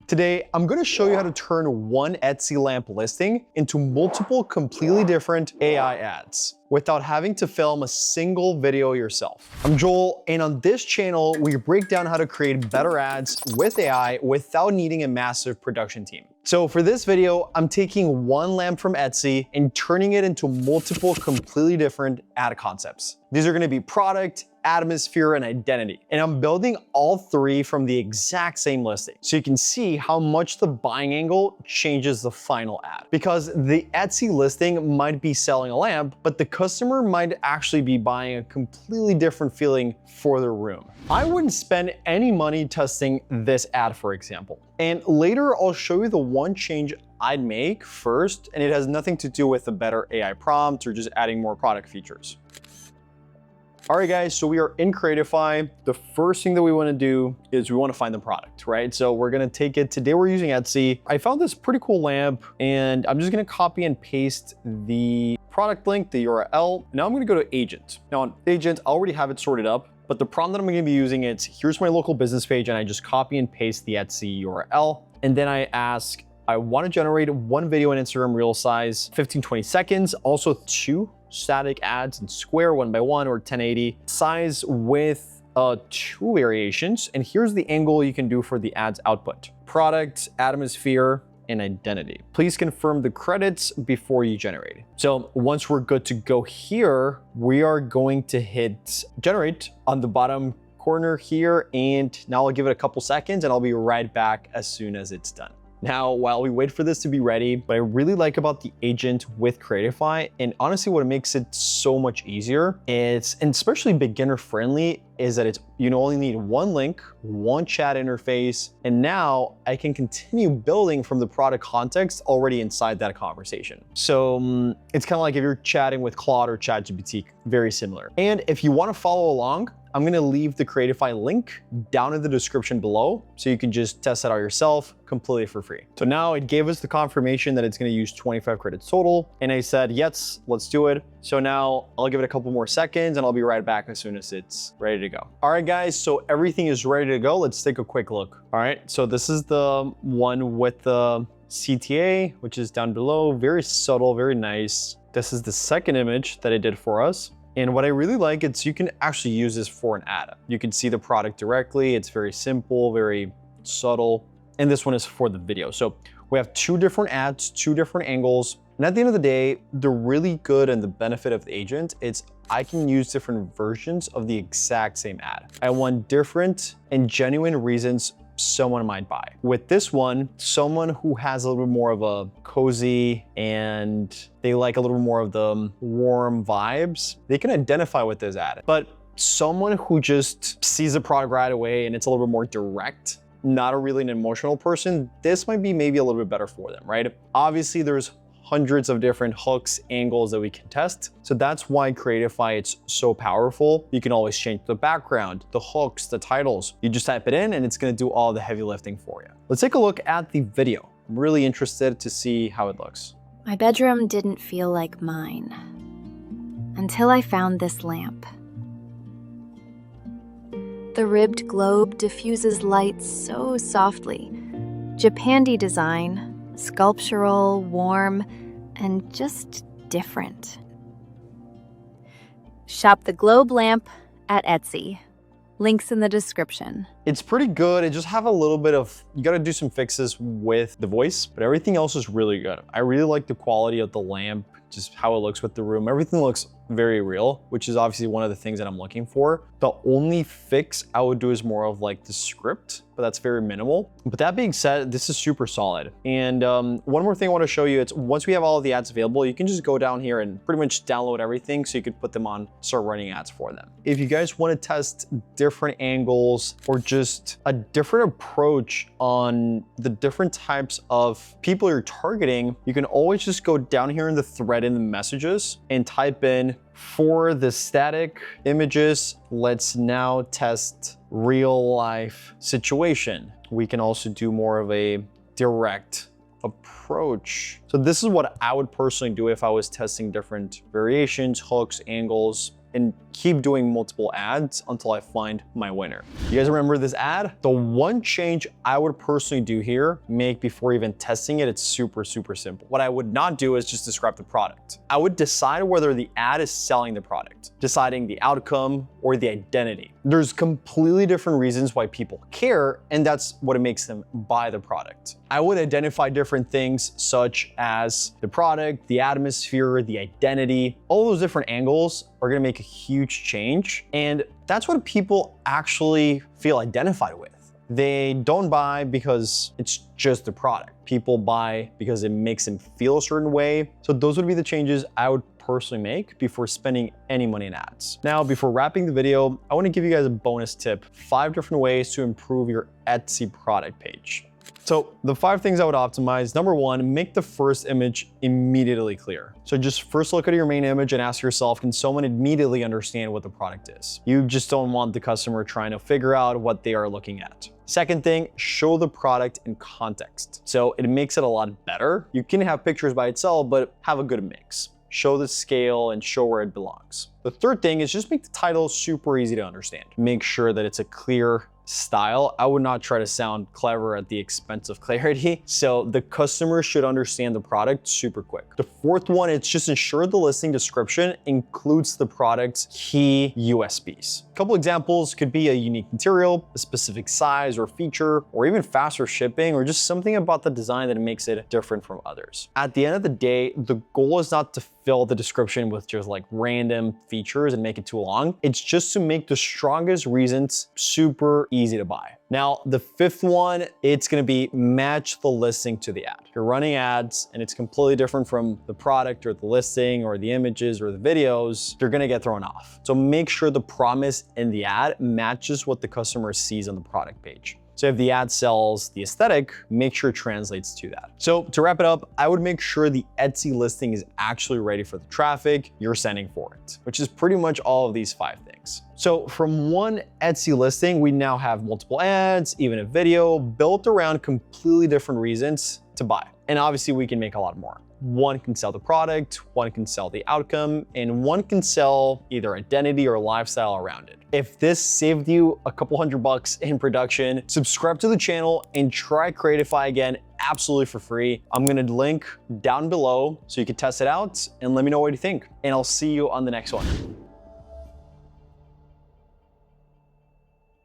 Today, I'm gonna show you how to turn one Etsy lamp listing into multiple completely different AI ads without having to film a single video yourself. I'm Joel, and on this channel, we break down how to create better ads with AI without needing a massive production team. So for this video, I'm taking one lamp from Etsy and turning it into multiple completely different ad concepts. These are gonna be product, atmosphere, and identity. And I'm building all three from the exact same listing. So you can see how much the buying angle changes the final ad. Because the Etsy listing might be selling a lamp, but the customer might actually be buying a completely different feeling for their room. I wouldn't spend any money testing this ad, for example. And later I'll show you the one change I'd make first, and it has nothing to do with a better AI prompt or just adding more product features. All right, guys, so we are in Creatify. The first thing that we wanna do is we wanna find the product, right? So we're gonna take it, today we're using Etsy. I found this pretty cool lamp, and I'm just gonna copy and paste the product link, the URL. Now I'm gonna go to Agent. Now on Agent, I already have it sorted up, but the prompt that I'm gonna be using is, here's my local business page, and I just copy and paste the Etsy URL. And then I ask, I wanna generate one video in Instagram reel size, 15-20 seconds, also two static ads in square 1x1 or 1080 size with two variations. And here's the angle you can do for the ads output: product, atmosphere, and identity. Please confirm the credits before you generate. So once we're good to go here, we are going to hit generate on the bottom corner here. And now I'll give it a couple seconds and I'll be right back as soon as it's done. Now, while we wait for this to be ready, what I really like about the agent with Creatify, and honestly what makes it so much easier, and especially beginner friendly, is that you only need one link, one chat interface, and now I can continue building from the product context already inside that conversation. So it's kind of like if you're chatting with Claude or ChatGPT, very similar. And if you want to follow along, I'm gonna leave the Creatify link down in the description below, so you can just test it out yourself completely for free. So now it gave us the confirmation that it's gonna use 25 credits total, and I said, yes, let's do it. So now I'll give it a couple more seconds and I'll be right back as soon as it's ready to go. All right, guys, so everything is ready to go. Let's take a quick look. All right, so this is the one with the CTA, which is down below, very subtle, very nice. This is the second image that it did for us. And what I really like is you can actually use this for an ad. You can see the product directly. It's very simple, very subtle. And this one is for the video. So we have two different ads, two different angles. And at the end of the day, the really good and the benefit of the agent is I can use different versions of the exact same ad. I want different and genuine reasons someone might buy. With this one, someone who has a little bit more of a cozy and they like a little more of the warm vibes, they can identify with this ad. But someone who just sees the product right away and it's a little bit more direct, not a really an emotional person, this might be maybe a little bit better for them, right? Obviously, there's hundreds of different hooks, angles that we can test. So that's why Creatify, it's so powerful. You can always change the background, the hooks, the titles. You just type it in and it's gonna do all the heavy lifting for you. Let's take a look at the video. I'm really interested to see how it looks. My bedroom didn't feel like mine until I found this lamp. The ribbed globe diffuses light so softly. Japandi design, sculptural, warm, and just different. Shop the globe lamp at Etsy. Links in the description. It's pretty good. It just have a little bit of, you gotta do some fixes with the voice, but everything else is really good. I really like the quality of the lamp, just how it looks with the room. Everything looks very real, which is obviously one of the things that I'm looking for. The only fix I would do is more of like the script, but that's very minimal. But that being said, this is super solid. And one more thing I want to show you, it's once we have all of the ads available, you can just go down here and pretty much download everything so you could put them on, start running ads for them. If you guys want to test different angles or just a different approach on the different types of people you're targeting, you can always just go down here in the thread in the messages and type in, for the static images, let's now test real life situation. We can also do more of a direct approach. So this is what I would personally do if I was testing different variations, hooks, angles. And keep doing multiple ads until I find my winner. You guys remember this ad? The one change I would personally do here, make before even testing it, it's super simple. What I would not do is just describe the product. I would decide whether the ad is selling the product, deciding the outcome or the identity. There's completely different reasons why people care, and that's what makes them buy the product. I would identify different things such as the product, the atmosphere, the identity. All those different angles are gonna make a huge change, and that's what people actually feel identified with. They don't buy because it's just the product. People buy because it makes them feel a certain way. So those would be the changes I would personally make before spending any money in ads. Now, before wrapping the video, I want to give you guys a bonus tip, 5 different ways to improve your Etsy product page. So the 5 things I would optimize: number 1, make the first image immediately clear. So just first look at your main image and ask yourself, can someone immediately understand what the product is? You just don't want the customer trying to figure out what they are looking at. Second thing, show the product in context. So it makes it a lot better. You can have pictures by itself, but have a good mix. Show the scale and show where it belongs. The third thing is just make the title super easy to understand. Make sure that it's a clear style. I would not try to sound clever at the expense of clarity. So the customer should understand the product super quick. The fourth one, it's just ensure the listing description includes the product's key USPs. A couple examples could be a unique material, a specific size or feature, or even faster shipping, or just something about the design that makes it different from others. At the end of the day, the goal is not to fill the description with just like random features and make it too long. It's just to make the strongest reasons super easy to buy. Now, the fifth one, it's gonna be match the listing to the ad. If you're running ads and it's completely different from the product or the listing or the images or the videos, they're gonna get thrown off. So make sure the promise in the ad matches what the customer sees on the product page. So if the ad sells the aesthetic, make sure it translates to that. So to wrap it up, I would make sure the Etsy listing is actually ready for the traffic you're sending for it, which is pretty much all of these 5 things. So from one Etsy listing, we now have multiple ads, even a video built around completely different reasons to buy. And obviously we can make a lot more. One can sell the product, one can sell the outcome, and one can sell either identity or lifestyle around it. If this saved you a couple $100 in production, subscribe to the channel and try Creatify again absolutely for free. I'm gonna link down below so you can test it out and let me know what you think. And I'll see you on the next one.